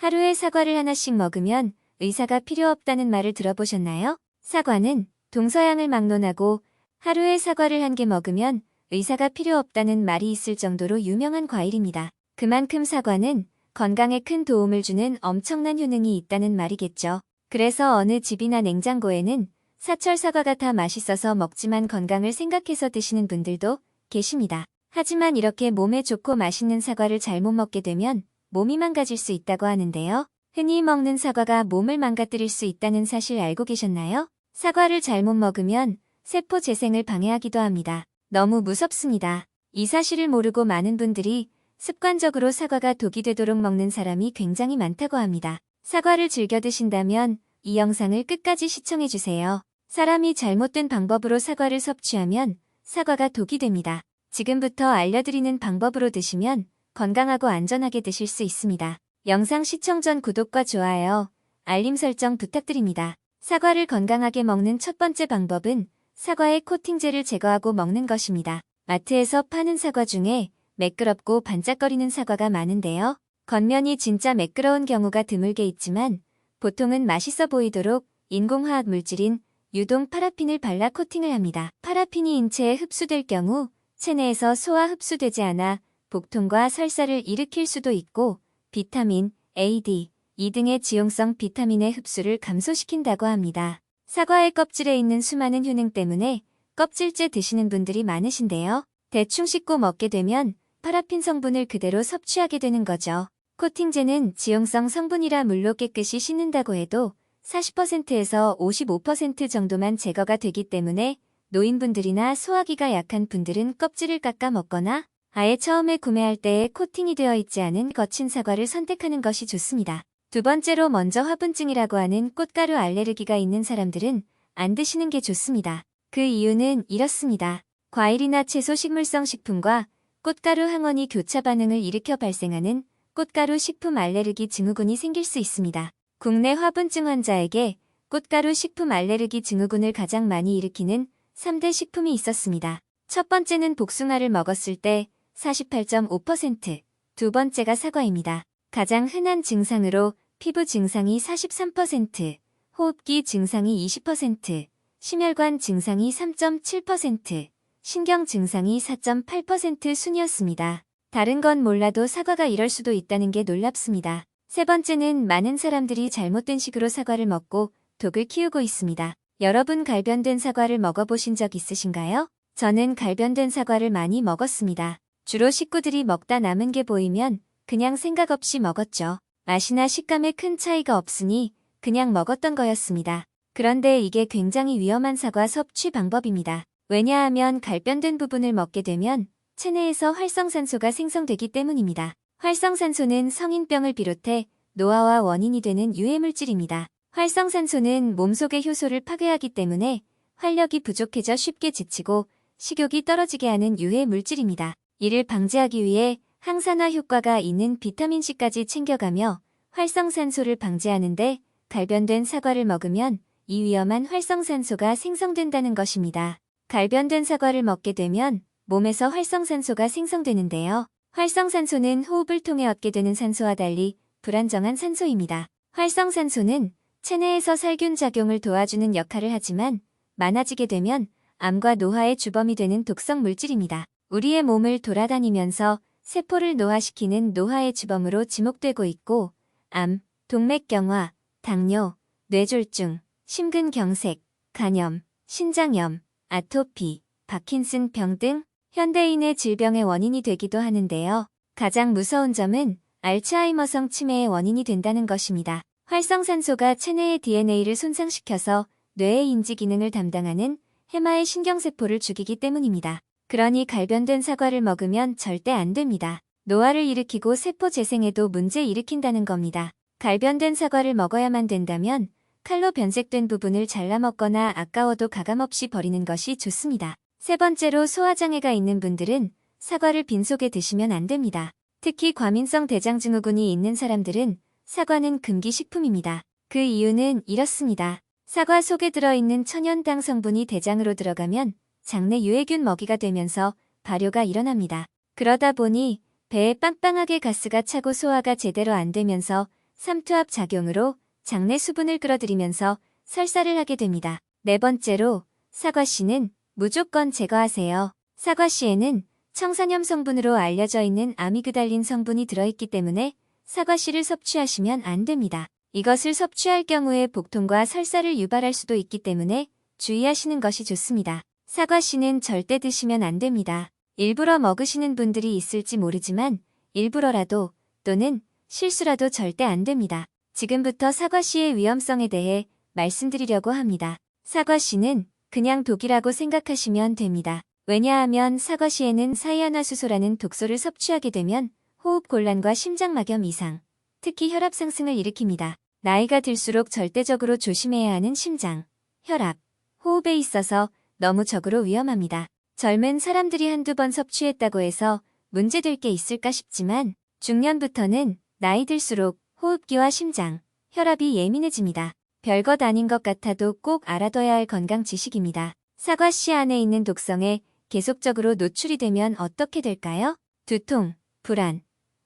하루에 사과를 하나씩 먹으면 의사가 필요 없다는 말을 들어보셨나요? 사과는 동서양을 막론하고 하루에 사과를 한 개 먹으면 의사가 필요 없다는 말이 있을 정도로 유명한 과일입니다. 그만큼 사과는 건강에 큰 도움을 주는 엄청난 효능이 있다는 말이겠죠. 그래서 어느 집이나 냉장고에는 사철 사과가 다 맛있어서 먹지만 건강을 생각해서 드시는 분들도 계십니다. 하지만 이렇게 몸에 좋고 맛있는 사과를 잘못 먹게 되면 몸이 망가질 수 있다고 하는데요. 흔히 먹는 사과가 몸을 망가뜨릴 수 있다는 사실 알고 계셨나요? 사과를 잘못 먹으면 세포 재생을 방해하기도 합니다. 너무 무섭습니다. 이 사실을 모르고 많은 분들이 습관적으로 사과가 독이 되도록 먹는 사람이 굉장히 많다고 합니다. 사과를 즐겨 드신다면 이 영상을 끝까지 시청해주세요. 사람이 잘못된 방법으로 사과를 섭취하면 사과가 독이 됩니다. 지금부터 알려드리는 방법으로 드시면 건강하고 안전하게 드실 수 있습니다. 영상 시청 전 구독과 좋아요, 알림 설정 부탁드립니다. 사과를 건강하게 먹는 첫 번째 방법은 사과의 코팅제를 제거하고 먹는 것입니다. 마트에서 파는 사과 중에 매끄럽고 반짝거리는 사과가 많은데요. 겉면이 진짜 매끄러운 경우가 드물게 있지만 보통은 맛있어 보이도록 인공화학 물질인 유동 파라핀을 발라 코팅을 합니다. 파라핀이 인체에 흡수될 경우 체내에서 소화 흡수되지 않아 복통과 설사를 일으킬 수도 있고 비타민 A, D, E 등의 지용성 비타민의 흡수를 감소시킨다고 합니다. 사과의 껍질에 있는 수많은 효능 때문에 껍질째 드시는 분들이 많으신데요. 대충 씻고 먹게 되면 파라핀 성분을 그대로 섭취하게 되는 거죠. 코팅제는 지용성 성분이라 물로 깨끗이 씻는다고 해도 40%에서 55% 정도만 제거가 되기 때문에 노인분들이나 소화기가 약한 분들은 껍질을 깎아 먹거나 아예 처음에 구매할 때에 코팅이 되어 있지 않은 거친 사과를 선택하는 것이 좋습니다. 두 번째로 먼저 화분증이라고 하는 꽃가루 알레르기가 있는 사람들은 안 드시는 게 좋습니다. 그 이유는 이렇습니다. 과일이나 채소 식물성 식품과 꽃가루 항원이 교차 반응을 일으켜 발생하는 꽃가루 식품 알레르기 증후군이 생길 수 있습니다. 국내 화분증 환자에게 꽃가루 식품 알레르기 증후군을 가장 많이 일으키는 3대 식품이 있었습니다. 첫 번째는 복숭아를 먹었을 때 48.5%, 두 번째가 사과입니다. 가장 흔한 증상으로 피부 증상이 43%, 호흡기 증상이 20%, 심혈관 증상이 3.7%, 신경 증상이 4.8% 순이었습니다. 다른 건 몰라도 사과가 이럴 수도 있다는 게 놀랍습니다. 세 번째는 많은 사람들이 잘못된 식으로 사과를 먹고 독을 키우고 있습니다. 여러분 갈변된 사과를 먹어보신 적 있으신가요? 저는 갈변된 사과를 많이 먹었습니다. 주로 식구들이 먹다 남은 게 보이면 그냥 생각 없이 먹었죠. 맛이나 식감에 큰 차이가 없으니 그냥 먹었던 거였습니다. 그런데 이게 굉장히 위험한 사과 섭취 방법입니다. 왜냐하면 갈변된 부분을 먹게 되면 체내에서 활성산소가 생성되기 때문입니다. 활성산소는 성인병을 비롯해 노화와 원인이 되는 유해물질입니다. 활성산소는 몸속의 효소를 파괴하기 때문에 활력이 부족해져 쉽게 지치고 식욕이 떨어지게 하는 유해물질입니다. 이를 방지하기 위해 항산화 효과가 있는 비타민C까지 챙겨가며 활성산소를 방지하는데 갈변된 사과를 먹으면 이 위험한 활성산소가 생성된다는 것입니다. 갈변된 사과를 먹게 되면 몸에서 활성산소가 생성되는데요. 활성산소는 호흡을 통해 얻게 되는 산소와 달리 불안정한 산소입니다. 활성산소는 체내에서 살균 작용을 도와주는 역할을 하지만 많아지게 되면 암과 노화의 주범이 되는 독성 물질입니다. 우리의 몸을 돌아다니면서 세포를 노화시키는 노화의 주범으로 지목되고 있고 암, 동맥경화, 당뇨, 뇌졸중, 심근경색, 간염, 신장염, 아토피, 파킨슨병 등 현대인의 질병의 원인이 되기도 하는데요. 가장 무서운 점은 알츠하이머성 치매의 원인이 된다는 것입니다. 활성산소가 체내의 DNA를 손상시켜서 뇌의 인지 기능을 담당하는 해마의 신경세포를 죽이기 때문입니다. 그러니 갈변된 사과를 먹으면 절대 안 됩니다. 노화를 일으키고 세포 재생에도 문제 일으킨다는 겁니다. 갈변된 사과를 먹어야만 된다면 칼로 변색된 부분을 잘라 먹거나 아까워도 가감없이 버리는 것이 좋습니다. 세 번째로 소화장애가 있는 분들은 사과를 빈속에 드시면 안 됩니다. 특히 과민성 대장증후군이 있는 사람들은 사과는 금기식품입니다. 그 이유는 이렇습니다. 사과 속에 들어있는 천연당 성분이 대장으로 들어가면 장내 유해균 먹이가 되면서 발효가 일어납니다. 그러다 보니 배에 빵빵하게 가스가 차고 소화가 제대로 안 되면서 삼투압 작용으로 장내 수분을 끌어들이면서 설사를 하게 됩니다. 네 번째로 사과씨는 무조건 제거하세요. 사과씨에는 청산염 성분으로 알려져 있는 아미그달린 성분이 들어있기 때문에 사과씨를 섭취하시면 안 됩니다. 이것을 섭취할 경우에 복통과 설사를 유발할 수도 있기 때문에 주의하시는 것이 좋습니다. 사과씨는 절대 드시면 안 됩니다. 일부러 먹으시는 분들이 있을지 모르지만 일부러라도 또는 실수라도 절대 안 됩니다. 지금부터 사과씨의 위험성에 대해 말씀드리려고 합니다. 사과씨는 그냥 독이라고 생각하시면 됩니다. 왜냐하면 사과씨에는 사이아나수소라는 독소를 섭취하게 되면 호흡곤란과 심장막염 이상, 특히 혈압 상승을 일으킵니다. 나이가 들수록 절대적으로 조심해야 하는 심장, 혈압, 호흡에 있어서 너무 적으로 위험합니다. 젊은 사람들이 한두 번 섭취했다고 해서 문제될 게 있을까 싶지만 중년부터는 나이 들수록 호흡기와 심장, 혈압이 예민해집니다. 별것 아닌 것 같아도 꼭 알아둬야 할 건강 지식입니다. 사과씨 안에 있는 독성에 계속적으로 노출이 되면 어떻게 될까요? 두통, 불안,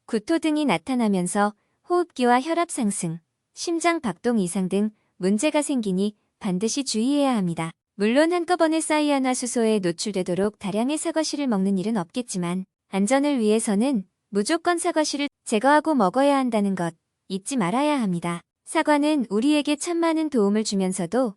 구토 등이 나타나면서 호흡기와 혈압 상승, 심장 박동 이상 등 문제가 생기니 반드시 주의해야 합니다. 물론 한꺼번에 사이아나수소에 노출되도록 다량의 사과씨를 먹는 일은 없겠지만 안전을 위해서는 무조건 사과씨를 제거하고 먹어야 한다는 것 잊지 말아야 합니다. 사과는 우리에게 참 많은 도움을 주면서도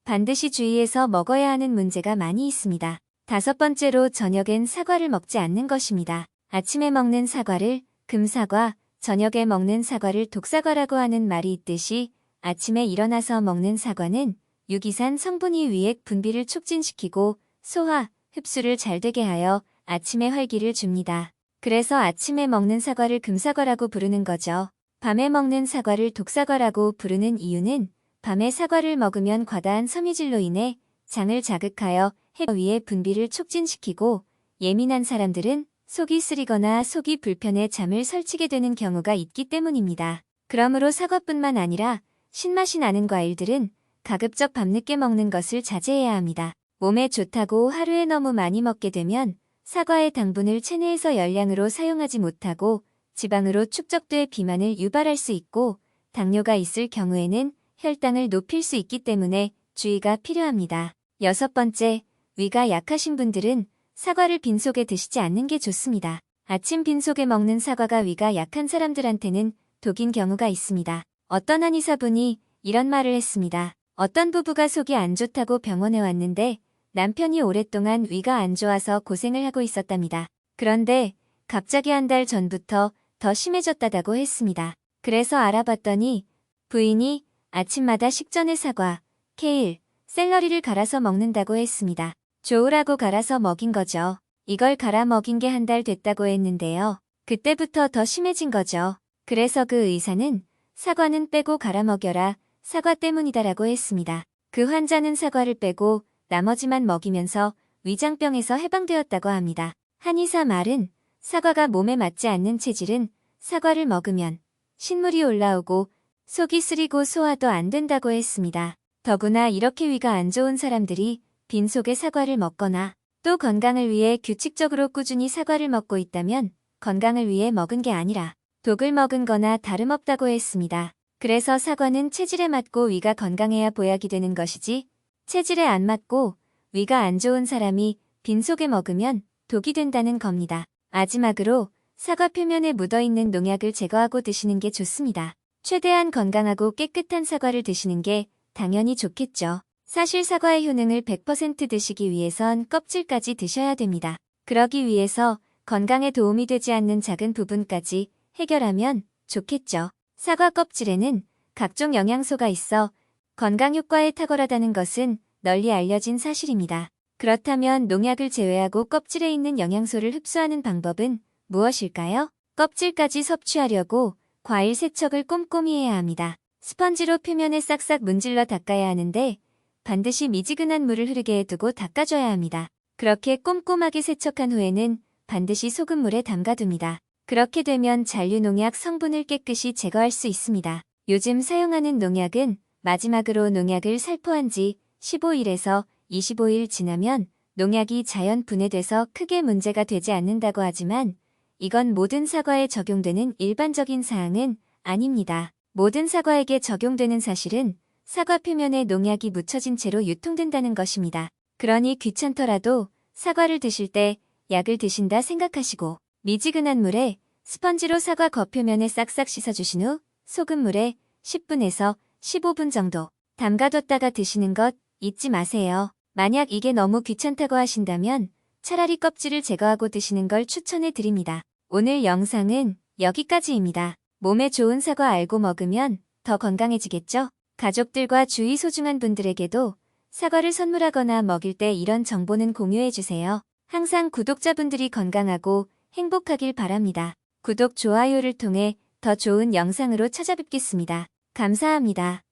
반드시 주의해서 먹어야 하는 문제가 많이 있습니다. 다섯 번째로 저녁엔 사과를 먹지 않는 것입니다. 아침에 먹는 사과를 금사과, 저녁에 먹는 사과를 독사과라고 하는 말이 있듯이 아침에 일어나서 먹는 사과는 유기산 성분이 위액 분비를 촉진시키고 소화, 흡수를 잘 되게 하여 아침에 활기를 줍니다. 그래서 아침에 먹는 사과를 금사과라고 부르는 거죠. 밤에 먹는 사과를 독사과라고 부르는 이유는 밤에 사과를 먹으면 과다한 섬유질로 인해 장을 자극하여 해 위의 분비를 촉진시키고 예민한 사람들은 속이 쓰리거나 속이 불편해 잠을 설치게 되는 경우가 있기 때문입니다. 그러므로 사과뿐만 아니라 신맛이 나는 과일들은 가급적 밤늦게 먹는 것을 자제해야 합니다. 몸에 좋다고 하루에 너무 많이 먹게 되면 사과의 당분을 체내에서 열량으로 사용하지 못하고 지방으로 축적돼 비만을 유발할 수 있고 당뇨가 있을 경우에는 혈당을 높일 수 있기 때문에 주의가 필요합니다. 여섯 번째, 위가 약하신 분들은 사과를 빈속에 드시지 않는 게 좋습니다. 아침 빈속에 먹는 사과가 위가 약한 사람들한테는 독인 경우가 있습니다. 어떤 한의사분이 이런 말을 했습니다. 어떤 부부가 속이 안 좋다고 병원에 왔는데 남편이 오랫동안 위가 안 좋아서 고생을 하고 있었답니다. 그런데 갑자기 한 달 전부터 더 심해졌다고 했습니다. 그래서 알아봤더니 부인이 아침마다 식전에 사과, 케일, 샐러리를 갈아서 먹는다고 했습니다. 좋으라고 갈아서 먹인 거죠. 이걸 갈아 먹인 게 한 달 됐다고 했는데요. 그때부터 더 심해진 거죠. 그래서 그 의사는 사과는 빼고 갈아 먹여라, 사과 때문이다라고 했습니다. 그 환자는 사과를 빼고 나머지만 먹이면서 위장병에서 해방되었다고 합니다. 한의사 말은 사과가 몸에 맞지 않는 체질은 사과를 먹으면 신물이 올라오고 속이 쓰리고 소화도 안 된다고 했습니다. 더구나 이렇게 위가 안 좋은 사람들이 빈속에 사과를 먹거나 또 건강을 위해 규칙적으로 꾸준히 사과를 먹고 있다면 건강을 위해 먹은 게 아니라 독을 먹은 거나 다름없다고 했습니다. 그래서 사과는 체질에 맞고 위가 건강해야 보약이 되는 것이지 체질에 안 맞고 위가 안 좋은 사람이 빈속에 먹으면 독이 된다는 겁니다. 마지막으로 사과 표면에 묻어있는 농약을 제거하고 드시는 게 좋습니다. 최대한 건강하고 깨끗한 사과를 드시는 게 당연히 좋겠죠. 사실 사과의 효능을 100% 드시기 위해선 껍질까지 드셔야 됩니다. 그러기 위해서 건강에 도움이 되지 않는 작은 부분까지 해결하면 좋겠죠. 사과 껍질에는 각종 영양소가 있어 건강 효과에 탁월하다는 것은 널리 알려진 사실입니다. 그렇다면 농약을 제외하고 껍질에 있는 영양소를 흡수하는 방법은 무엇일까요? 껍질까지 섭취하려고 과일 세척을 꼼꼼히 해야 합니다. 스펀지로 표면에 싹싹 문질러 닦아야 하는데 반드시 미지근한 물을 흐르게 해두고 닦아줘야 합니다. 그렇게 꼼꼼하게 세척한 후에는 반드시 소금물에 담가둡니다. 그렇게 되면 잔류농약 성분을 깨끗이 제거할 수 있습니다. 요즘 사용하는 농약은 마지막으로 농약을 살포한 지 15일에서 25일 지나면 농약이 자연 분해돼서 크게 문제가 되지 않는다고 하지만 이건 모든 사과에 적용되는 일반적인 사항은 아닙니다. 모든 사과에게 적용되는 사실은 사과 표면에 농약이 묻혀진 채로 유통된다는 것입니다. 그러니 귀찮더라도 사과를 드실 때 약을 드신다 생각하시고 미지근한 물에 스펀지로 사과 겉표면에 싹싹 씻어주신 후 소금물에 10분에서 15분 정도 담가뒀다가 드시는 것 잊지 마세요. 만약 이게 너무 귀찮다고 하신다면 차라리 껍질을 제거하고 드시는 걸 추천해 드립니다. 오늘 영상은 여기까지입니다. 몸에 좋은 사과 알고 먹으면 더 건강해지겠죠? 가족들과 주위 소중한 분들에게도 사과를 선물하거나 먹일 때 이런 정보는 공유해주세요. 항상 구독자분들이 건강하고 행복하길 바랍니다. 구독, 좋아요를 통해 더 좋은 영상으로 찾아뵙겠습니다. 감사합니다.